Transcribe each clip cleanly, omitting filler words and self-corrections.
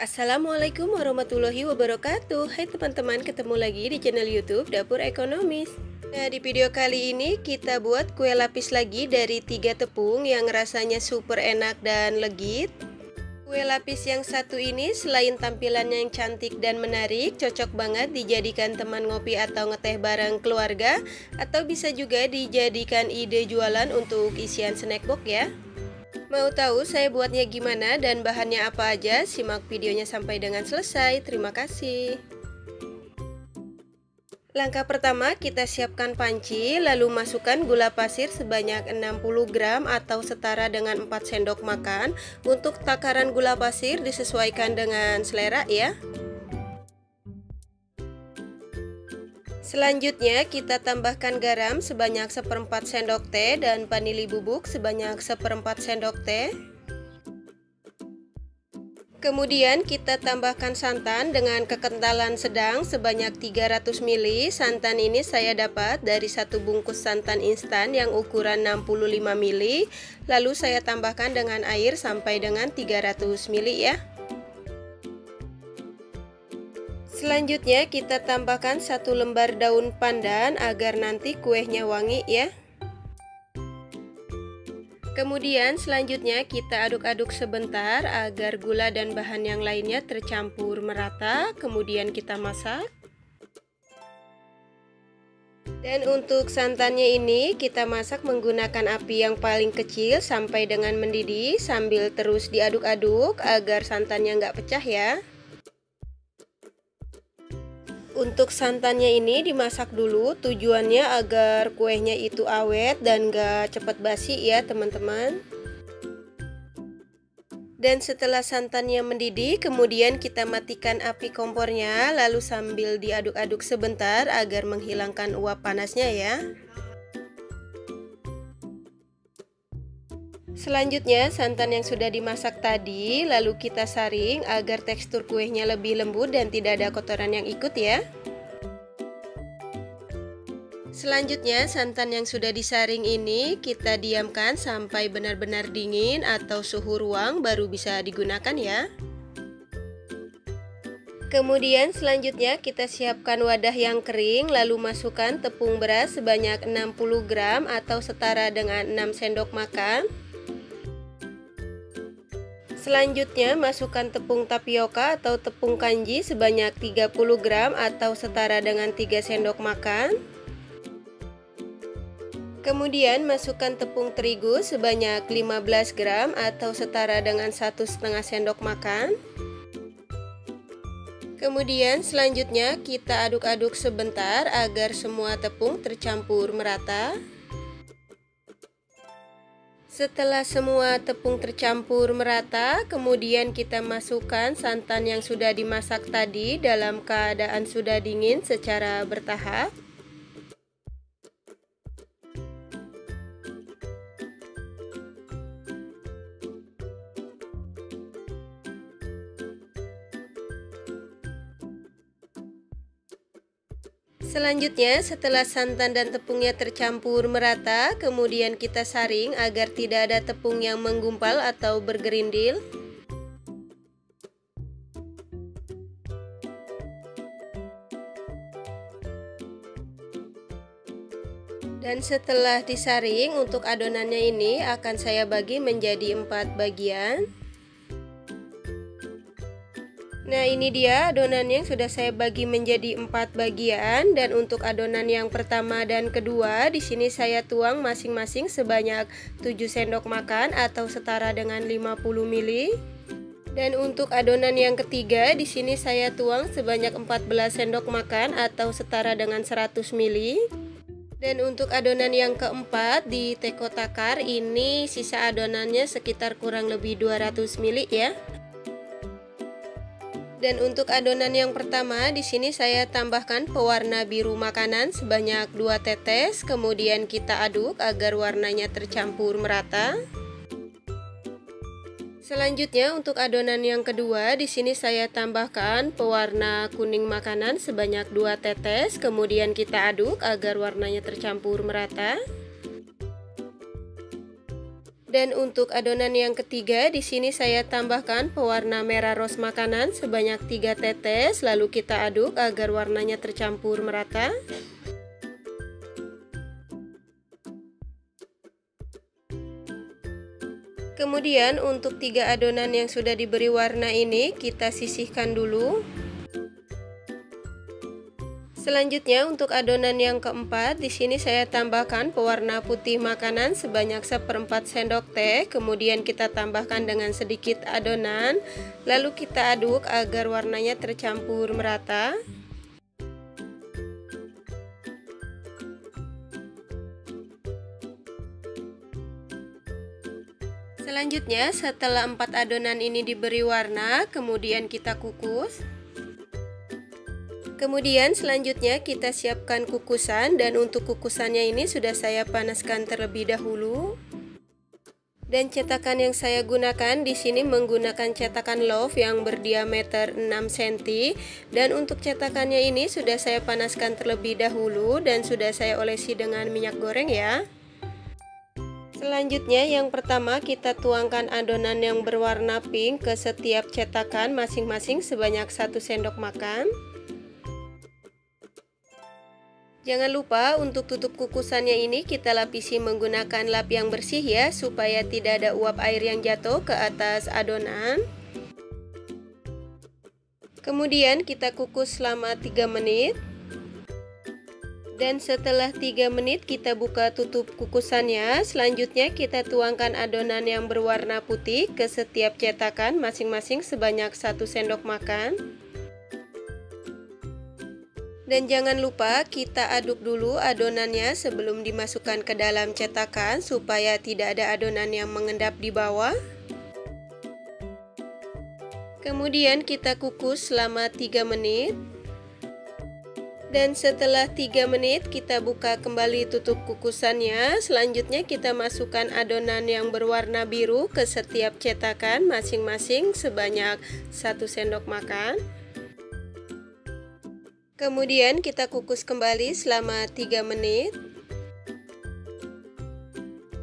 Assalamualaikum warahmatullahi wabarakatuh. Hai teman-teman, ketemu lagi di channel YouTube Dapur Ekonomis. Nah, di video kali ini kita buat kue lapis lagi dari 3 tepung yang rasanya super enak dan legit. Kue lapis yang satu ini selain tampilannya yang cantik dan menarik, cocok banget dijadikan teman ngopi atau ngeteh bareng keluarga, atau bisa juga dijadikan ide jualan untuk isian snack box ya. Mau tahu saya buatnya gimana dan bahannya apa aja? Simak videonya sampai dengan selesai. Terima kasih. Langkah pertama, kita siapkan panci, lalu masukkan gula pasir sebanyak 60 gram atau setara dengan 4 sendok makan. Untuk takaran gula pasir disesuaikan dengan selera ya. Selanjutnya kita tambahkan garam sebanyak 1/4 sendok teh dan vanili bubuk sebanyak 1/4 sendok teh. Kemudian kita tambahkan santan dengan kekentalan sedang sebanyak 300 ml. Santan ini saya dapat dari satu bungkus santan instan yang ukuran 65 ml. Lalu saya tambahkan dengan air sampai dengan 300 ml ya. Selanjutnya kita tambahkan 1 lembar daun pandan agar nanti kuenya wangi ya. Kemudian selanjutnya kita aduk-aduk sebentar agar gula dan bahan yang lainnya tercampur merata. Kemudian kita masak. Dan untuk santannya ini kita masak menggunakan api yang paling kecil sampai dengan mendidih sambil terus diaduk-aduk agar santannya nggak pecah ya. Untuk santannya ini dimasak dulu, tujuannya agar kuenya itu awet dan gak cepat basi ya teman-teman. Dan setelah santannya mendidih, kemudian kita matikan api kompornya, lalu sambil diaduk-aduk sebentar agar menghilangkan uap panasnya ya. Selanjutnya santan yang sudah dimasak tadi lalu kita saring agar tekstur kuenya lebih lembut dan tidak ada kotoran yang ikut ya. Selanjutnya santan yang sudah disaring ini kita diamkan sampai benar-benar dingin atau suhu ruang baru bisa digunakan ya. Kemudian selanjutnya kita siapkan wadah yang kering lalu masukkan tepung beras sebanyak 60 gram atau setara dengan 6 sendok makan. Selanjutnya masukkan tepung tapioka atau tepung kanji sebanyak 30 gram atau setara dengan 3 sendok makan. Kemudian masukkan tepung terigu sebanyak 15 gram atau setara dengan 1,5 sendok makan. Kemudian selanjutnya kita aduk-aduk sebentar agar semua tepung tercampur merata. Setelah semua tepung tercampur merata, kemudian kita masukkan santan yang sudah dimasak tadi dalam keadaan sudah dingin secara bertahap. Selanjutnya, setelah santan dan tepungnya tercampur merata, kemudian kita saring agar tidak ada tepung yang menggumpal atau bergerindil. Dan setelah disaring, untuk adonannya ini akan saya bagi menjadi 4 bagian. Nah, ini dia adonan yang sudah saya bagi menjadi 4 bagian, dan untuk adonan yang pertama dan kedua di sini saya tuang masing-masing sebanyak 7 sendok makan atau setara dengan 50 ml. Dan untuk adonan yang ketiga di sini saya tuang sebanyak 14 sendok makan atau setara dengan 100 ml. Dan untuk adonan yang keempat di teko takar ini sisa adonannya sekitar kurang lebih 200 ml ya. Dan untuk adonan yang pertama di sini saya tambahkan pewarna biru makanan sebanyak 2 tetes, kemudian kita aduk agar warnanya tercampur merata. Selanjutnya untuk adonan yang kedua di sini saya tambahkan pewarna kuning makanan sebanyak 2 tetes, kemudian kita aduk agar warnanya tercampur merata. Dan untuk adonan yang ketiga, di sini saya tambahkan pewarna merah rose makanan sebanyak 3 tetes, lalu kita aduk agar warnanya tercampur merata. Kemudian untuk 3 adonan yang sudah diberi warna ini kita sisihkan dulu. Selanjutnya untuk adonan yang keempat, di sini saya tambahkan pewarna putih makanan sebanyak 1/4 sendok teh, kemudian kita tambahkan dengan sedikit adonan, lalu kita aduk agar warnanya tercampur merata. Selanjutnya setelah 4 adonan ini diberi warna, kemudian kita kukus. Kemudian selanjutnya kita siapkan kukusan, dan untuk kukusannya ini sudah saya panaskan terlebih dahulu. Dan cetakan yang saya gunakan di sini menggunakan cetakan Love yang berdiameter 6 cm, dan untuk cetakannya ini sudah saya panaskan terlebih dahulu dan sudah saya olesi dengan minyak goreng ya. Selanjutnya yang pertama kita tuangkan adonan yang berwarna pink ke setiap cetakan masing-masing sebanyak 1 sendok makan. Jangan lupa untuk tutup kukusannya ini kita lapisi menggunakan lap yang bersih ya, supaya tidak ada uap air yang jatuh ke atas adonan. Kemudian kita kukus selama 3 menit. Dan setelah 3 menit kita buka tutup kukusannya. Selanjutnya kita tuangkan adonan yang berwarna putih ke setiap cetakan masing-masing sebanyak 1 sendok makan. Dan jangan lupa kita aduk dulu adonannya sebelum dimasukkan ke dalam cetakan supaya tidak ada adonan yang mengendap di bawah. Kemudian kita kukus selama 3 menit. Dan setelah 3 menit kita buka kembali tutup kukusannya. Selanjutnya kita masukkan adonan yang berwarna biru ke setiap cetakan masing-masing sebanyak 1 sendok makan. Kemudian kita kukus kembali selama 3 menit.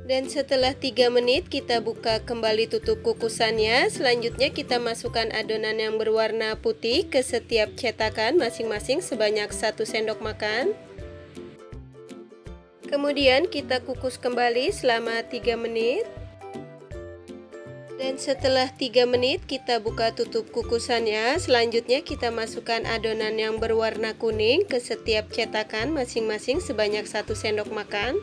Dan setelah 3 menit kita buka kembali tutup kukusannya. Selanjutnya kita masukkan adonan yang berwarna putih ke setiap cetakan masing-masing sebanyak 1 sendok makan. Kemudian kita kukus kembali selama 3 menit. Dan setelah 3 menit kita buka tutup kukusannya. Selanjutnya kita masukkan adonan yang berwarna kuning ke setiap cetakan masing-masing sebanyak 1 sendok makan.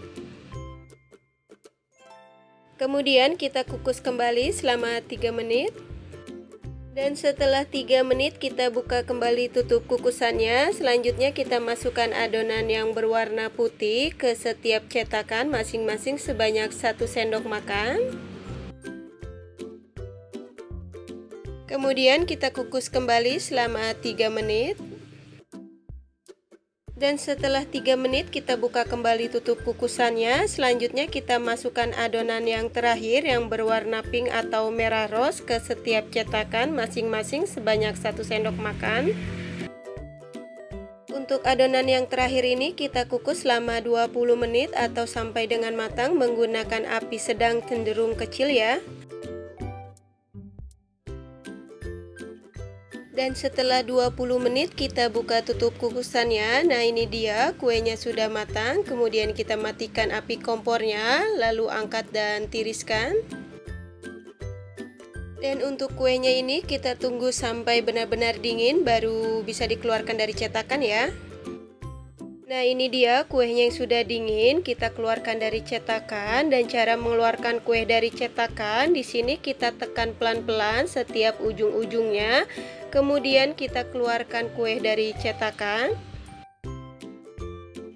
Kemudian kita kukus kembali selama 3 menit. Dan setelah 3 menit kita buka kembali tutup kukusannya. Selanjutnya kita masukkan adonan yang berwarna putih ke setiap cetakan masing-masing sebanyak 1 sendok makan. Kemudian kita kukus kembali selama 3 menit. Dan setelah 3 menit kita buka kembali tutup kukusannya. Selanjutnya kita masukkan adonan yang terakhir yang berwarna pink atau merah rose ke setiap cetakan masing-masing sebanyak 1 sendok makan. Untuk adonan yang terakhir ini kita kukus selama 20 menit atau sampai dengan matang menggunakan api sedang cenderung kecil ya. Dan setelah 20 menit kita buka tutup kukusannya. Nah ini dia kuenya sudah matang. Kemudian kita matikan api kompornya, lalu angkat dan tiriskan. Dan untuk kuenya ini kita tunggu sampai benar-benar dingin baru bisa dikeluarkan dari cetakan ya. Nah ini dia kuenya yang sudah dingin, kita keluarkan dari cetakan. Dan cara mengeluarkan kue dari cetakan, di sini kita tekan pelan-pelan setiap ujung-ujungnya. Kemudian kita keluarkan kue dari cetakan.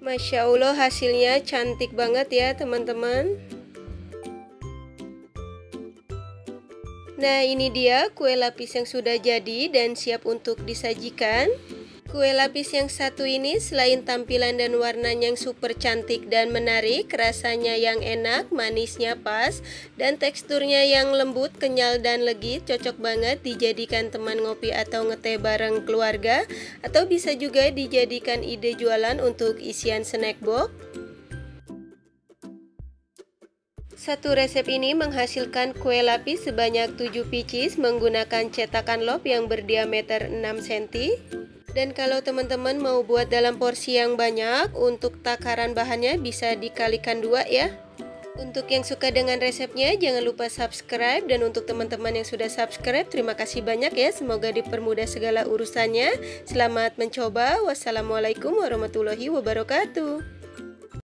Masya Allah hasilnya cantik banget ya teman-teman. Nah ini dia kue lapis yang sudah jadi dan siap untuk disajikan. Kue lapis yang satu ini selain tampilan dan warnanya yang super cantik dan menarik, rasanya yang enak, manisnya pas, dan teksturnya yang lembut, kenyal, dan legit, cocok banget dijadikan teman ngopi atau ngeteh bareng keluarga, atau bisa juga dijadikan ide jualan untuk isian snack box. Satu resep ini menghasilkan kue lapis sebanyak 7 pieces menggunakan cetakan lop yang berdiameter 6 cm. Dan kalau teman-teman mau buat dalam porsi yang banyak, untuk takaran bahannya bisa dikalikan 2 ya. Untuk yang suka dengan resepnya, jangan lupa subscribe. Dan untuk teman-teman yang sudah subscribe, terima kasih banyak ya. Semoga dipermudah segala urusannya. Selamat mencoba. Wassalamualaikum warahmatullahi wabarakatuh.